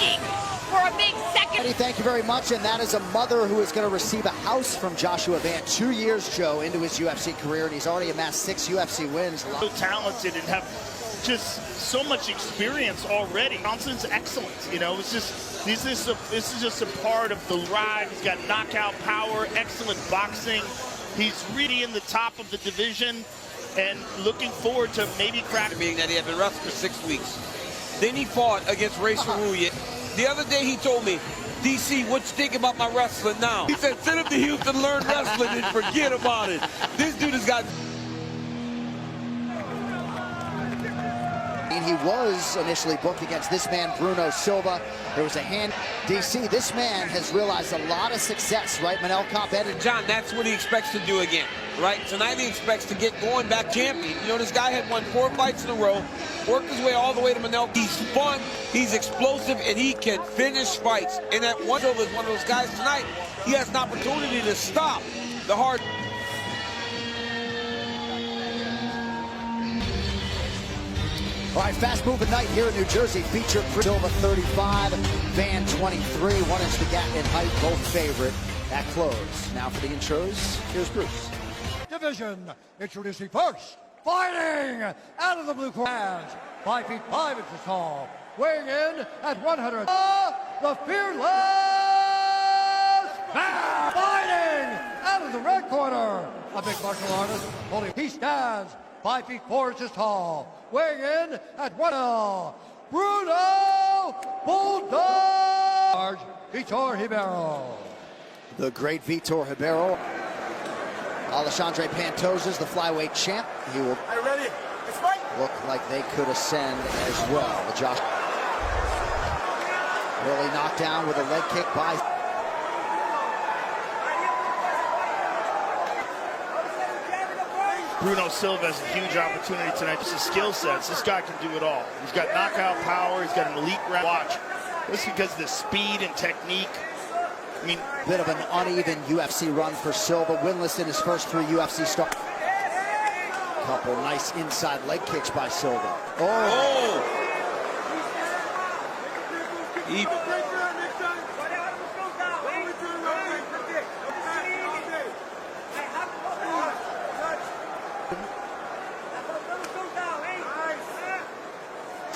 looking for a big second. Eddie, thank you very much. And that is a mother who is going to receive a house from Joshua Van. 2 years, Joe, into his UFC career, and he's already amassed 6 UFC wins. So talented and have just so much experience already. Johnson's excellent. You know, it's just this is just a part of the ride. He's got knockout power, excellent boxing. He's really in the top of the division, and looking forward to maybe cracking. Meaning that he had been wrestling for 6 weeks. Then he fought against Ray Saruya. The other day he told me, DC, what you think about my wrestling now? He said, send him to Houston, learn wrestling, and forget about it. This dude has got... He was initially booked against this man, Brono Silva. There was a hand. DC, this man has realized a lot of success, right? Manel Comp-Ed. John, that's what he expects to do again, right? Tonight he expects to get going back champion. You know, this guy had won 4 fights in a row, worked his way all the way to Manel. He's fun, he's explosive, and he can finish fights. And that one Silva is one of those guys tonight, he has an opportunity to stop the hard... All right, fast-moving night here in New Jersey. Featured Silva 35, Van 23. 1 inch the gap in height, both favorite at close. Now for the intros, here's Bruce. Division, introducing first, fighting out of the blue corner, 5 feet 5 inches tall, weighing in at 100. The fearless man, fighting out of the red corner, a big martial artist, holding. He stands 5 feet 4 inches tall, weighing in at 1L, Brono Bulldog Vitor Ribeiro. The great Vitor Ribeiro. Alexandre Pantoja is the flyweight champ. He will look like they could ascend as well. Josh really knocked down with a leg kick by Brono Silva has a huge opportunity tonight. Just his skill sets. This guy can do it all. He's got knockout power. He's got an elite round. Watch. Just because of the speed and technique. I mean, bit of an uneven UFC run for Silva. Winless in his first 3 UFC starts. Couple nice inside leg kicks by Silva. Oh! He...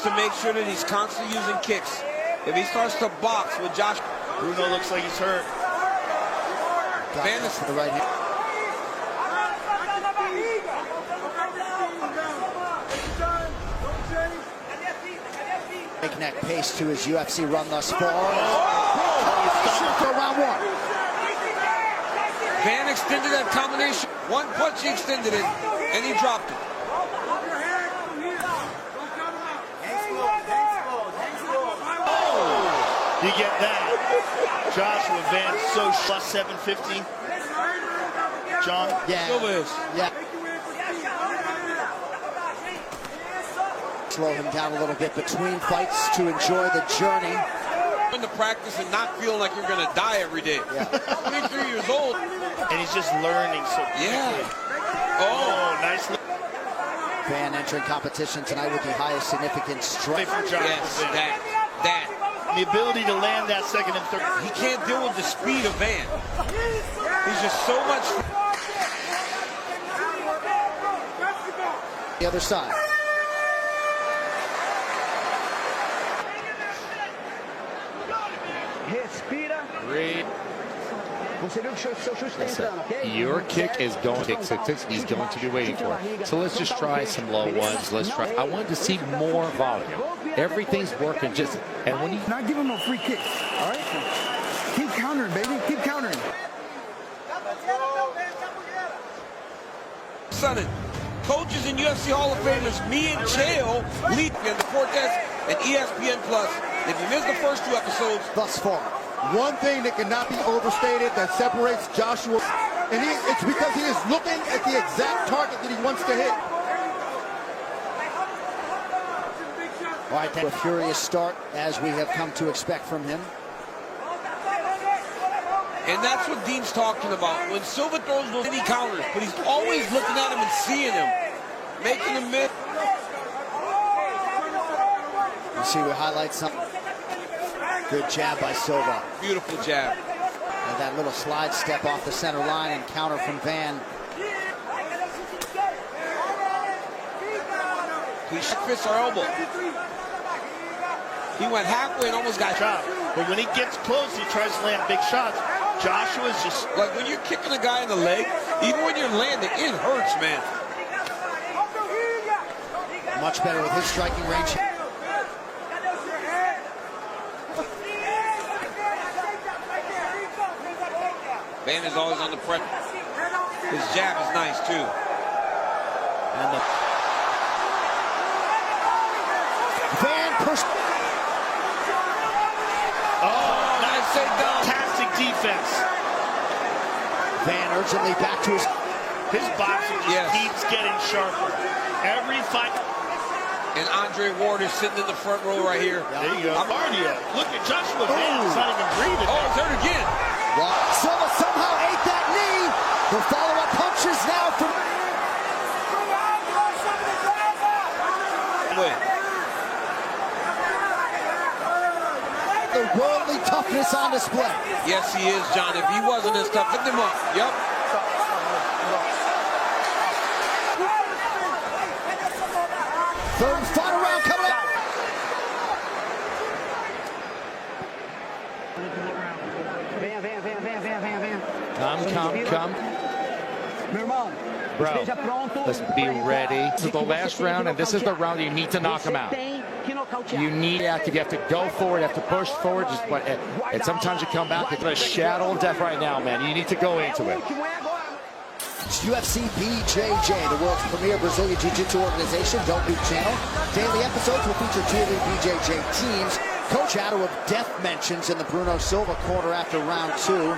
to make sure that he's constantly using kicks. If he starts to box with Josh... Bruno looks like he's hurt. Van is for the right hand. Breakneck pace to his UFC run thus far. For round 1. Van extended that combination. One punch, he extended it, and he dropped it. You get that. Joshua Van so plus 750. John? Yeah. Yeah. Slow him down a little bit between fights to enjoy the journey. To practice and not feeling like you're going to die every day. Yeah. 23 years old. And he's just learning so quickly. Yeah. Oh, nice. Van entering competition tonight with the highest significant strike. Yes, that. The ability to land that second and third. He can't deal with the speed of Van. He's just so much. The other side. Great. Your kick is going to he's going to be waiting for it. So let's just try some low ones. Let's try. I wanted to see more volume. Everything's working just, and when you not give him no free kicks. All right, keep countering, baby. Keep countering. Son, coaches and UFC Hall of Famers, me and Chael, lead in the Cortez and ESPN Plus. If you missed the first 2 episodes, thus far. One thing that cannot be overstated that separates Joshua, and it's because he is looking at the exact target that he wants to hit. All right, a furious start as we have come to expect from him. And that's what Dean's talking about. When Silva throws those mini counters, but he's always looking at him and seeing him, making him miss. You see, we highlight some. Good jab by Silva. Beautiful jab. And that little slide step off the center line and counter from Van. He fists our elbow. He went halfway and almost got shot. But when he gets close, he tries to land big shots. Joshua's just... Like when you're kicking a guy in the leg, even when you're landing, it hurts, man. Much better with his striking range. Van is always on the pressure. His jab is nice, too. And the Van pushed. Oh, nice takedown. Fantastic defense. Van urgently back to his boxing just keeps getting sharper. Every fight. And Andre Ward is sitting in the front row right here. There you go. Look at Joshua Van. He's not even breathing. Oh, it's hurt again. Silva somehow ate that knee. The follow-up punches now from... The worldly toughness on display. Yes, he is, John. If he wasn't as tough, lift him up. Yep. Third and final round coming up. Come. Bro, let's be ready. This is the last round, and this is the round you need to knock him out. You have to go forward, you have to push forward. And sometimes you come back, it's a shadow of death right now, man. You need to go into it. It's UFC BJJ, the world's premier Brazilian Jiu-Jitsu organization. Don't Beat channel. Daily episodes will feature 2 of the BJJ teams. Coach Addo of death mentions in the Brono Silva corner after round 2.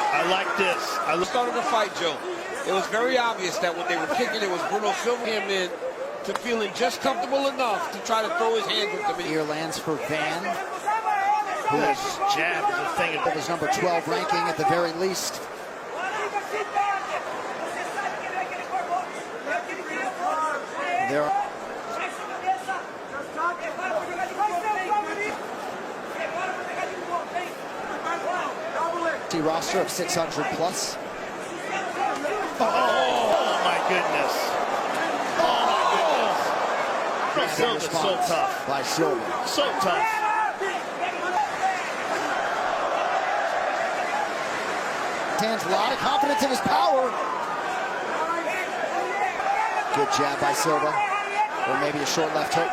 I like this. I started the fight, Joe. It was very obvious that when they were kicking, it was Brono Silva him in to feeling just comfortable enough to try to throw his hands with them. Ear lands for Van, who His is jab is a thing of his number 12 ranking at the very least. There are roster of 600 plus. Oh my goodness. Silva's so tough. By Silva. So tough. Hands a lot of confidence in his power. Good jab by Silva. Or maybe a short left hook.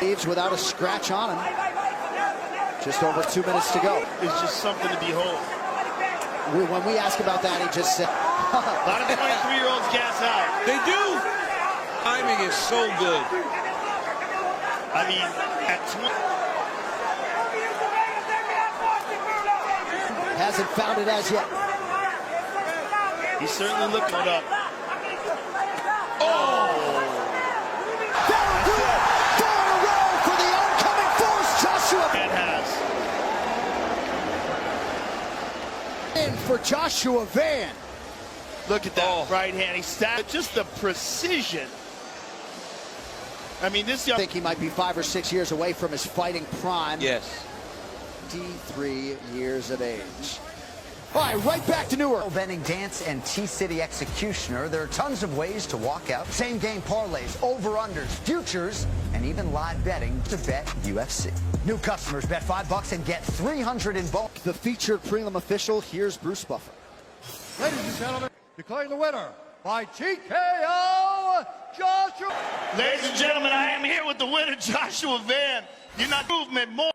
Leaves without a scratch on him. Just over 2 minutes to go. It's just something to behold. When we ask about that, he just said... A lot of 23-year-olds gas out. They do. Timing is so good. I mean, at 20... Hasn't found it as yet. He's certainly looking it up. Oh! That'll do it! 4 in a row for the oncoming force, Joshua! Van has. In for Joshua Van. Look at that right hand. He stabbed. Just the precision. I mean, this young... I think he might be 5 or 6 years away from his fighting prime. Yes. 23 years of age. All right, right back to Newark. Betting dance and T-City executioner. There are tons of ways to walk out. Same game parlays, over-unders, futures, and even live betting to bet UFC. New customers bet $5 and get $300 in bonus. The featured prelim official, here's Bruce Buffer. Ladies and gentlemen, declaring the winner by TKO, Joshua. Ladies and gentlemen, I am here with the winner, Joshua Van. You're not movement more.